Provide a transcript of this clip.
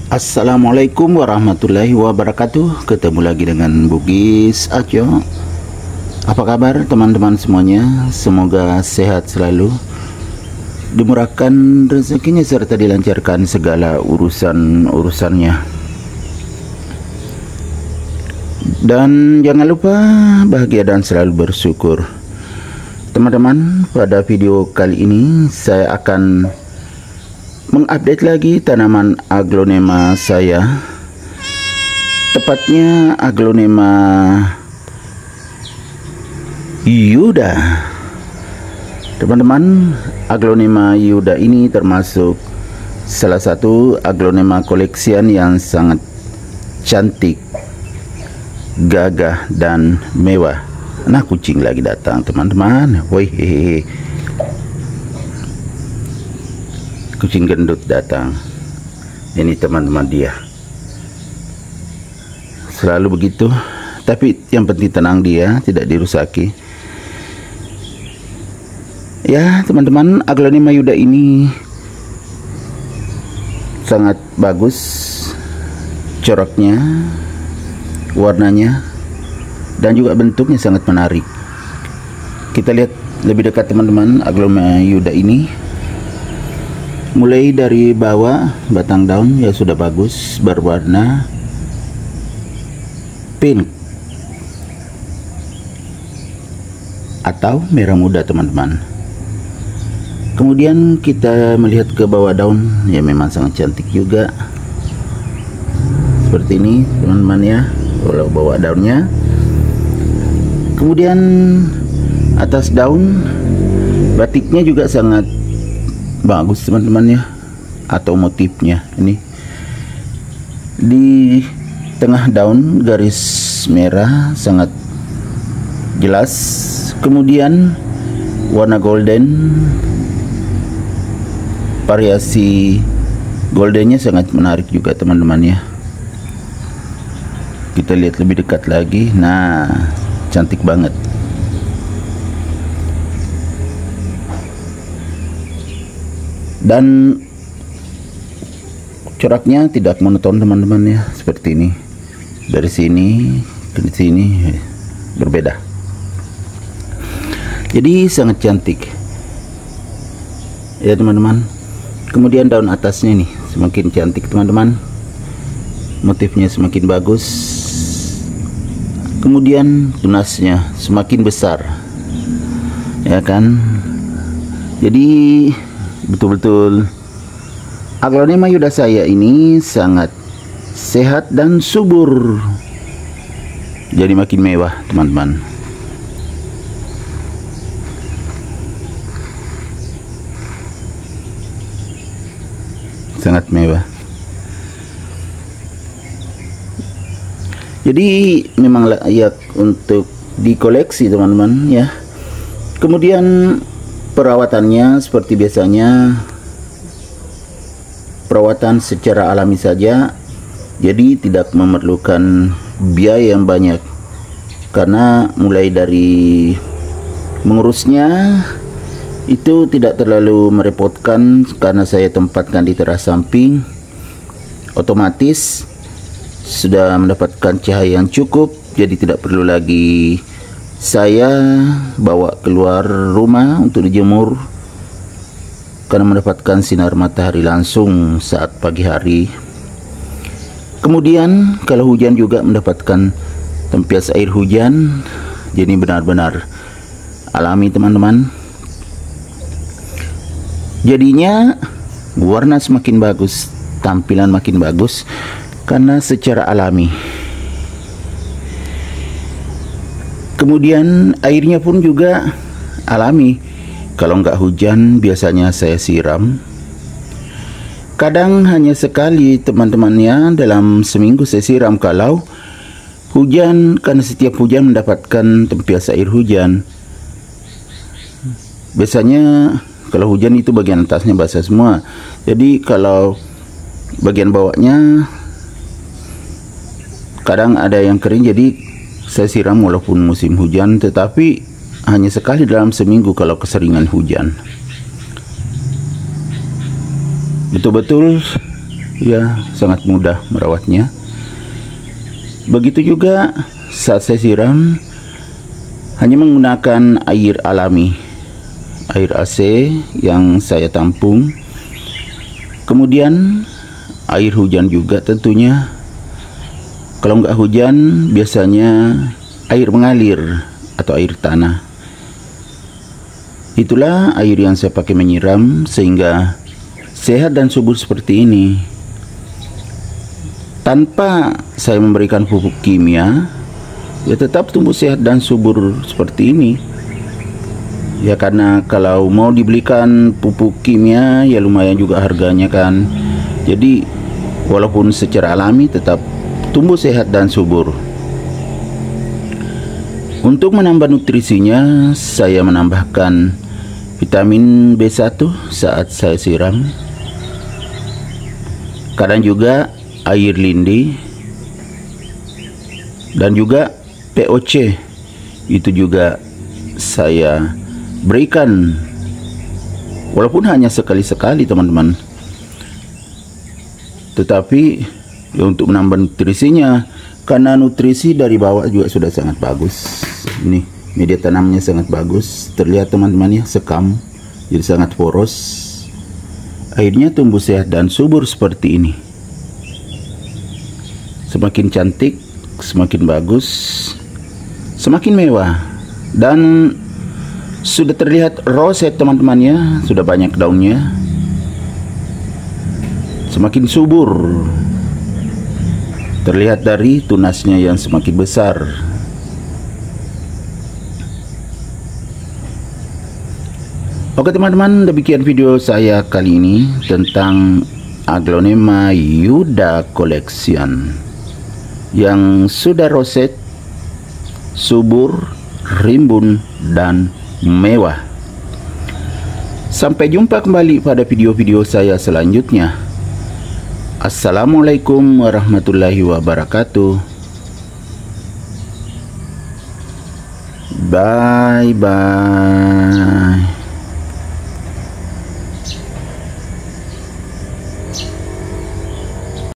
Assalamualaikum warahmatullahi wabarakatuh. Ketemu lagi dengan Bugis Aco. Apa kabar teman-teman semuanya? Semoga sehat selalu, dimurahkan rezekinya serta dilancarkan segala urusannya. Dan jangan lupa bahagia dan selalu bersyukur. Teman-teman, pada video kali ini saya akan mengupdate lagi tanaman aglonema saya, tepatnya aglonema Yuda. Teman-teman, aglonema Yuda ini termasuk salah satu aglonema koleksian yang sangat cantik, gagah dan mewah. Nah, kucing lagi datang teman-teman. Woi, kucing gendut datang. Ini teman-teman dia. Selalu begitu. Tapi yang penting tenang, dia tidak dirusaki. Ya teman-teman, aglonema Yuda ini sangat bagus coraknya, warnanya, dan juga bentuknya sangat menarik. Kita lihat lebih dekat teman-teman aglonema Yuda ini. Mulai dari bawah, batang daun ya sudah bagus, berwarna pink atau merah muda teman-teman. Kemudian kita melihat ke bawah daun, ya memang sangat cantik juga. Seperti ini teman-teman ya, kalau bawah daunnya. Kemudian atas daun, batiknya juga sangat bagus teman-teman ya, atau motifnya ini di tengah daun garis merah sangat jelas. Kemudian warna golden, variasi goldennya sangat menarik juga teman-teman ya. Kita lihat lebih dekat lagi. Nah, cantik banget. Dan coraknya tidak monoton teman-teman ya, seperti ini. Dari sini ke sini berbeda. Jadi sangat cantik ya teman-teman. Kemudian daun atasnya nih semakin cantik teman-teman, motifnya semakin bagus. Kemudian tunasnya semakin besar ya kan. Jadi betul-betul aglonema Yuda saya ini sangat sehat dan subur, jadi makin mewah teman-teman. Sangat mewah. Jadi memang layak untuk dikoleksi teman-teman ya. Kemudian perawatannya seperti biasanya, perawatan secara alami saja, jadi tidak memerlukan biaya yang banyak, karena mulai dari mengurusnya itu tidak terlalu merepotkan, karena saya tempatkan di teras samping, otomatis sudah mendapatkan cahaya yang cukup, jadi tidak perlu lagi saya bawa keluar rumah untuk dijemur, karena mendapatkan sinar matahari langsung saat pagi hari. Kemudian kalau hujan juga mendapatkan tempias air hujan, jadi benar-benar alami teman-teman. Jadinya warna semakin bagus, tampilan makin bagus, karena secara alami. Kemudian airnya pun juga alami. Kalau nggak hujan biasanya saya siram. Kadang hanya sekali teman-temannya dalam seminggu saya siram. Kalau hujan, karena setiap hujan mendapatkan tempias air hujan. Biasanya kalau hujan itu bagian atasnya basah semua. Jadi kalau bagian bawahnya kadang ada yang kering, jadi saya siram walaupun musim hujan, tetapi hanya sekali dalam seminggu kalau keseringan hujan. Betul-betul ya sangat mudah merawatnya. Begitu juga saat saya siram hanya menggunakan air alami, air AC yang saya tampung, kemudian air hujan juga tentunya. Kalau nggak hujan biasanya air mengalir atau air tanah. Itulah air yang saya pakai menyiram sehingga sehat dan subur seperti ini. Tanpa saya memberikan pupuk kimia, ya tetap tumbuh sehat dan subur seperti ini. Ya karena kalau mau dibelikan pupuk kimia ya lumayan juga harganya kan. Jadi walaupun secara alami tetap tumbuh sehat dan subur. Untuk menambah nutrisinya, saya menambahkan vitamin B1 saat saya siram. Kadang juga air lindi dan juga POC itu juga saya berikan, walaupun hanya sekali-sekali teman-teman, tetapi ya untuk menambah nutrisinya, karena nutrisi dari bawah juga sudah sangat bagus. Ini media tanamnya sangat bagus, terlihat teman-teman ya, sekam, jadi sangat poros. Airnya tumbuh sehat dan subur seperti ini. Semakin cantik, semakin bagus, semakin mewah, dan sudah terlihat roset teman-temannya, sudah banyak daunnya, semakin subur. Terlihat dari tunasnya yang semakin besar. Oke teman-teman, demikian video saya kali ini tentang Aglonema Yuda Collection yang sudah roset, subur, rimbun, dan mewah. Sampai jumpa kembali pada video-video saya selanjutnya. Assalamualaikum warahmatullahi wabarakatuh. Bye bye.